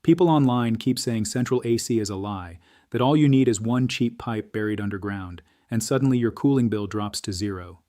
People online keep saying central AC is a lie, that all you need is one cheap pipe buried underground, and suddenly your cooling bill drops to zero.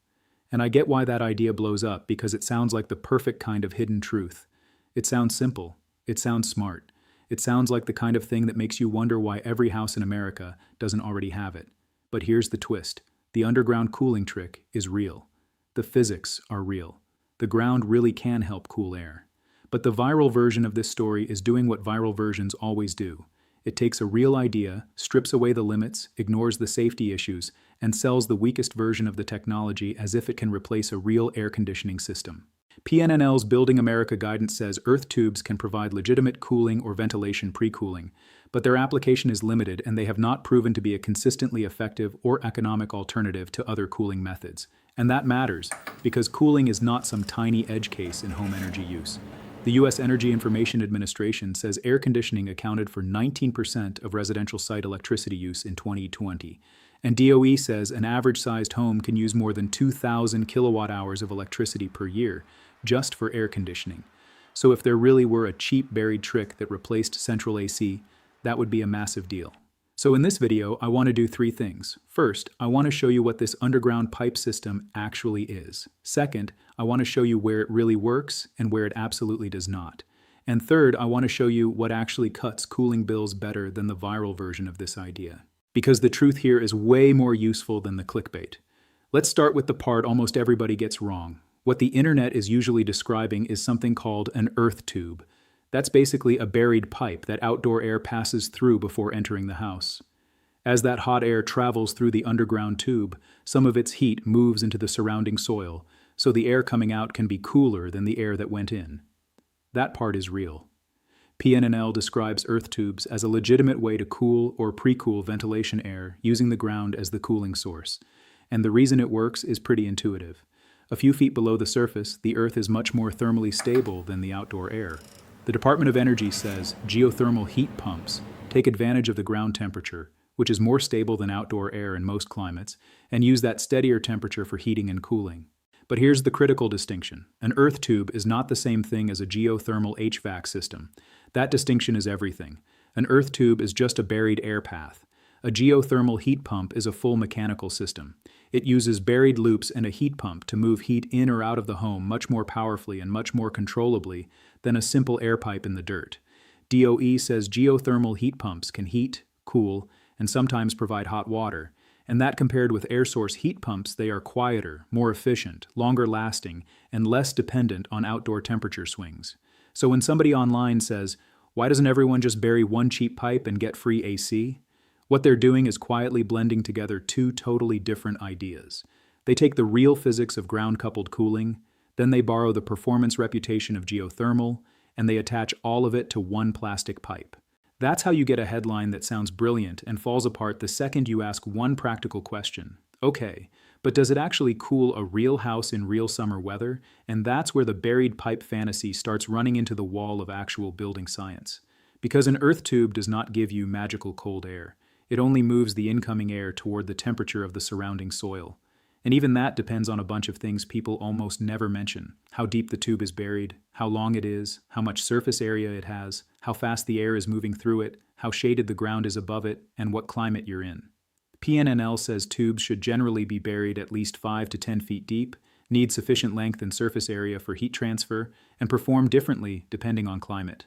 And I get why that idea blows up, because it sounds like the perfect kind of hidden truth. It sounds simple. It sounds smart. It sounds like the kind of thing that makes you wonder why every house in America doesn't already have it. But here's the twist. The underground cooling trick is real. The physics are real. The ground really can help cool air. But the viral version of this story is doing what viral versions always do. It takes a real idea, strips away the limits, ignores the safety issues, and sells the weakest version of the technology as if it can replace a real air conditioning system. PNNL's Building America guidance says earth tubes can provide legitimate cooling or ventilation pre-cooling, but their application is limited and they have not proven to be a consistently effective or economic alternative to other cooling methods. And that matters, because cooling is not some tiny edge case in home energy use. The U.S. Energy Information Administration says air conditioning accounted for 19% of residential site electricity use in 2020. And DOE says an average-sized home can use more than 2,000 kilowatt hours of electricity per year just for air conditioning. So if there really were a cheap buried trick that replaced central AC, that would be a massive deal. So in this video, I want to do three things. First, I want to show you what this underground pipe system actually is. Second, I want to show you where it really works and where it absolutely does not. And third, I want to show you what actually cuts cooling bills better than the viral version of this idea. Because the truth here is way more useful than the clickbait. Let's start with the part almost everybody gets wrong. What the internet is usually describing is something called an earth tube. That's basically a buried pipe that outdoor air passes through before entering the house. As that hot air travels through the underground tube, some of its heat moves into the surrounding soil, so the air coming out can be cooler than the air that went in. That part is real. PNNL describes earth tubes as a legitimate way to cool or pre-cool ventilation air using the ground as the cooling source. And the reason it works is pretty intuitive. A few feet below the surface, the earth is much more thermally stable than the outdoor air. The Department of Energy says geothermal heat pumps take advantage of the ground temperature, which is more stable than outdoor air in most climates, and use that steadier temperature for heating and cooling. But here's the critical distinction. An earth tube is not the same thing as a geothermal HVAC system. That distinction is everything. An earth tube is just a buried air path. A geothermal heat pump is a full mechanical system. It uses buried loops and a heat pump to move heat in or out of the home much more powerfully and much more controllably than a simple air pipe in the dirt. DOE says geothermal heat pumps can heat, cool, and sometimes provide hot water, and that compared with air source heat pumps, they are quieter, more efficient, longer lasting, and less dependent on outdoor temperature swings. So when somebody online says, "Why doesn't everyone just bury one cheap pipe and get free AC?" What they're doing is quietly blending together two totally different ideas. They take the real physics of ground-coupled cooling, then they borrow the performance reputation of geothermal, and they attach all of it to one plastic pipe. That's how you get a headline that sounds brilliant and falls apart the second you ask one practical question. Okay, but does it actually cool a real house in real summer weather? And that's where the buried pipe fantasy starts running into the wall of actual building science. Because an earth tube does not give you magical cold air. It only moves the incoming air toward the temperature of the surrounding soil. And even that depends on a bunch of things people almost never mention. How deep the tube is buried, how long it is, how much surface area it has, how fast the air is moving through it, how shaded the ground is above it, and what climate you're in. PNNL says tubes should generally be buried at least 5 to 10 feet deep, need sufficient length and surface area for heat transfer, and perform differently depending on climate.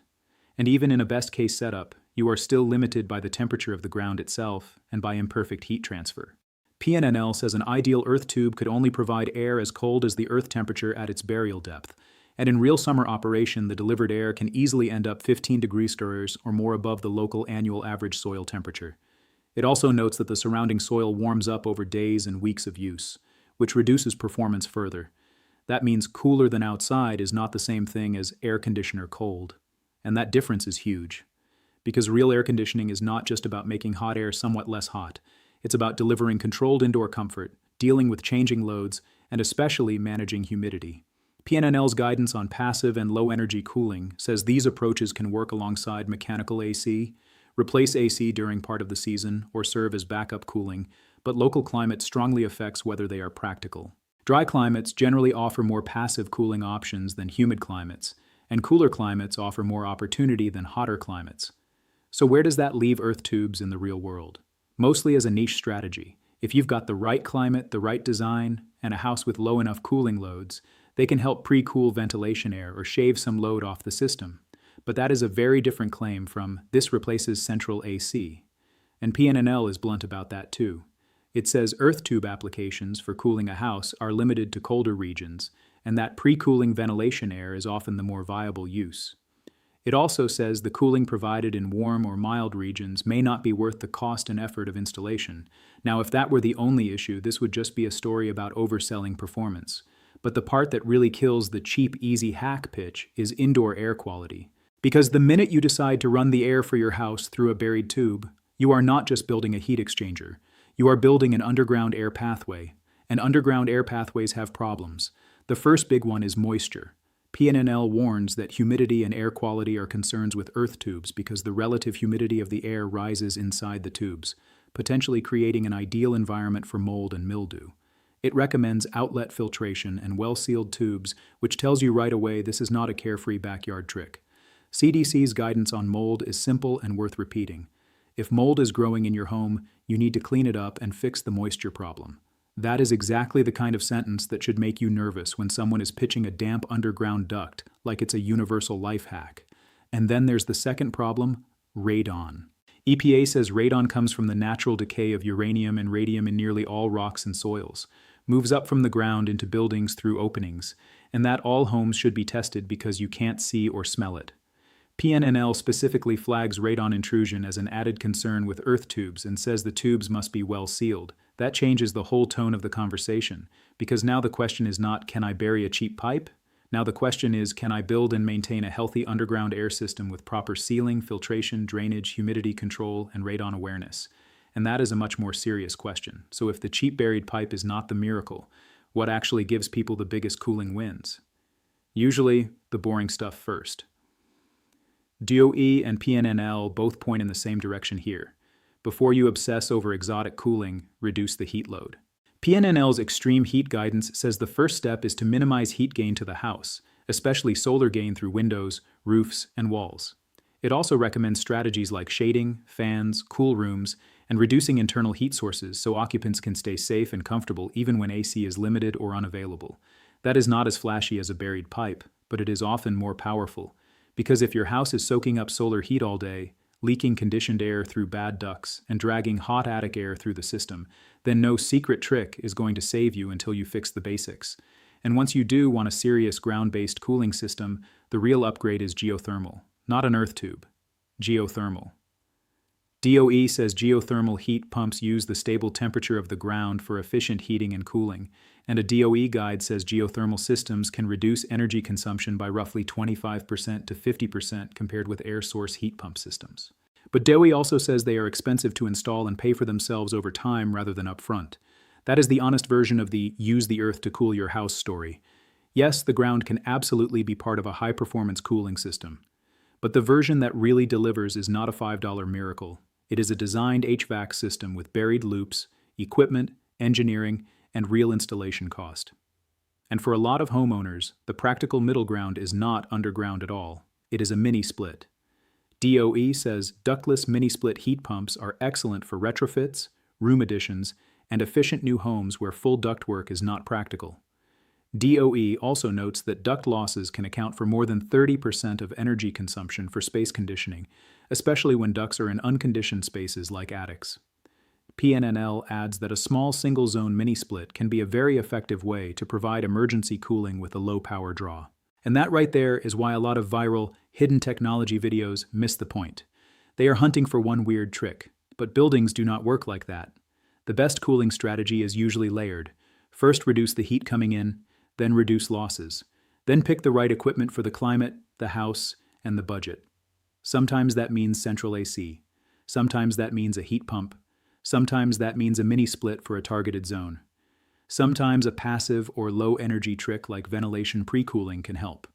And even in a best-case setup, you are still limited by the temperature of the ground itself and by imperfect heat transfer. PNNL says an ideal earth tube could only provide air as cold as the earth temperature at its burial depth, and in real summer operation, the delivered air can easily end up 15 degree stirrers or more above the local annual average soil temperature. It also notes that the surrounding soil warms up over days and weeks of use, which reduces performance further. That means cooler than outside is not the same thing as air conditioner cold, and that difference is huge. Because real air conditioning is not just about making hot air somewhat less hot. It's about delivering controlled indoor comfort, dealing with changing loads, and especially managing humidity. PNNL's guidance on passive and low-energy cooling says these approaches can work alongside mechanical AC, replace AC during part of the season, or serve as backup cooling, but local climate strongly affects whether they are practical. Dry climates generally offer more passive cooling options than humid climates, and cooler climates offer more opportunity than hotter climates. So where does that leave earth tubes in the real world? Mostly as a niche strategy. If you've got the right climate, the right design, and a house with low enough cooling loads, they can help pre-cool ventilation air or shave some load off the system. But that is a very different claim from "this replaces central AC." And PNNL is blunt about that too. It says earth tube applications for cooling a house are limited to colder regions, and that pre-cooling ventilation air is often the more viable use. It also says the cooling provided in warm or mild regions may not be worth the cost and effort of installation. Now, if that were the only issue, this would just be a story about overselling performance. But the part that really kills the cheap, easy hack pitch is indoor air quality. Because the minute you decide to run the air for your house through a buried tube, you are not just building a heat exchanger. You are building an underground air pathway. And underground air pathways have problems. The first big one is moisture. PNNL warns that humidity and air quality are concerns with earth tubes because the relative humidity of the air rises inside the tubes, potentially creating an ideal environment for mold and mildew. It recommends outlet filtration and well-sealed tubes, which tells you right away this is not a carefree backyard trick. CDC's guidance on mold is simple and worth repeating. If mold is growing in your home, you need to clean it up and fix the moisture problem. That is exactly the kind of sentence that should make you nervous when someone is pitching a damp underground duct like it's a universal life hack. And then there's the second problem, radon. EPA says radon comes from the natural decay of uranium and radium in nearly all rocks and soils, moves up from the ground into buildings through openings, and that all homes should be tested because you can't see or smell it. PNNL specifically flags radon intrusion as an added concern with earth tubes and says the tubes must be well sealed. That changes the whole tone of the conversation, because now the question is not, can I bury a cheap pipe? Now the question is, can I build and maintain a healthy underground air system with proper sealing, filtration, drainage, humidity control, and radon awareness? And that is a much more serious question. So if the cheap buried pipe is not the miracle, what actually gives people the biggest cooling wins? Usually, the boring stuff first. DOE and PNNL both point in the same direction here. Before you obsess over exotic cooling, reduce the heat load. PNNL's extreme heat guidance says the first step is to minimize heat gain to the house, especially solar gain through windows, roofs, and walls. It also recommends strategies like shading, fans, cool rooms, and reducing internal heat sources so occupants can stay safe and comfortable even when AC is limited or unavailable. That is not as flashy as a buried pipe, but it is often more powerful. Because if your house is soaking up solar heat all day, leaking conditioned air through bad ducts, and dragging hot attic air through the system, then no secret trick is going to save you until you fix the basics. And once you do want a serious ground-based cooling system, the real upgrade is geothermal, not an earth tube. Geothermal. DOE says geothermal heat pumps use the stable temperature of the ground for efficient heating and cooling, and a DOE guide says geothermal systems can reduce energy consumption by roughly 25% to 50% compared with air source heat pump systems. But DOE also says they are expensive to install and pay for themselves over time rather than upfront. That is the honest version of the "use the earth to cool your house" story. Yes, the ground can absolutely be part of a high-performance cooling system. But the version that really delivers is not a $5 miracle. It is a designed HVAC system with buried loops, equipment, engineering, and real installation cost. And for a lot of homeowners, the practical middle ground is not underground at all. It is a mini-split. DOE says ductless mini-split heat pumps are excellent for retrofits, room additions, and efficient new homes where full ductwork is not practical. DOE also notes that duct losses can account for more than 30% of energy consumption for space conditioning, especially when ducts are in unconditioned spaces like attics. PNNL adds that a small single-zone mini-split can be a very effective way to provide emergency cooling with a low power draw. And that right there is why a lot of viral, hidden technology videos miss the point. They are hunting for one weird trick, but buildings do not work like that. The best cooling strategy is usually layered. First, reduce the heat coming in, then reduce losses. Then pick the right equipment for the climate, the house, and the budget. Sometimes that means central AC. Sometimes that means a heat pump. Sometimes that means a mini-split for a targeted zone. Sometimes a passive or low-energy trick like ventilation pre-cooling can help.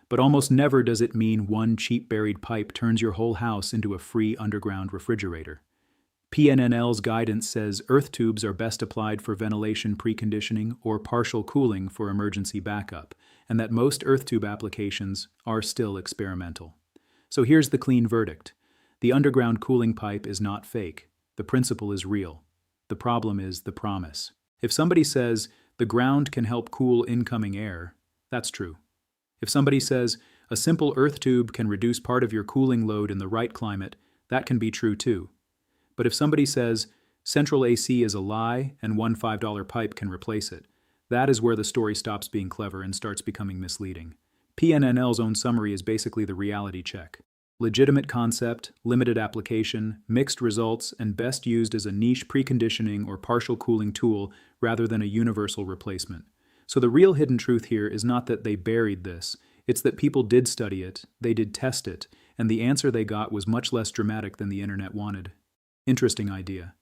But almost never does it mean one cheap buried pipe turns your whole house into a free underground refrigerator. PNNL's guidance says earth tubes are best applied for ventilation preconditioning or partial cooling for emergency backup, and that most earth tube applications are still experimental. So here's the clean verdict. The underground cooling pipe is not fake. The principle is real. The problem is the promise. If somebody says the ground can help cool incoming air, that's true. If somebody says a simple earth tube can reduce part of your cooling load in the right climate, that can be true too. But if somebody says central AC is a lie and one $5 pipe can replace it, that is where the story stops being clever and starts becoming misleading. PNNL's own summary is basically the reality check. Legitimate concept, limited application, mixed results, and best used as a niche preconditioning or partial cooling tool rather than a universal replacement. So the real hidden truth here is not that they buried this, it's that people did study it, they did test it, and the answer they got was much less dramatic than the internet wanted. Interesting idea.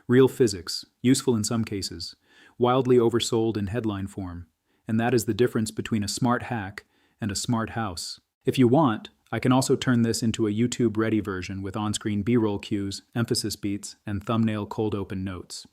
Real physics, useful in some cases, wildly oversold in headline form, and that is the difference between a smart hack and a smart house. If you want, I can also turn this into a YouTube-ready version with on-screen B-roll cues, emphasis beats, and thumbnail cold open notes.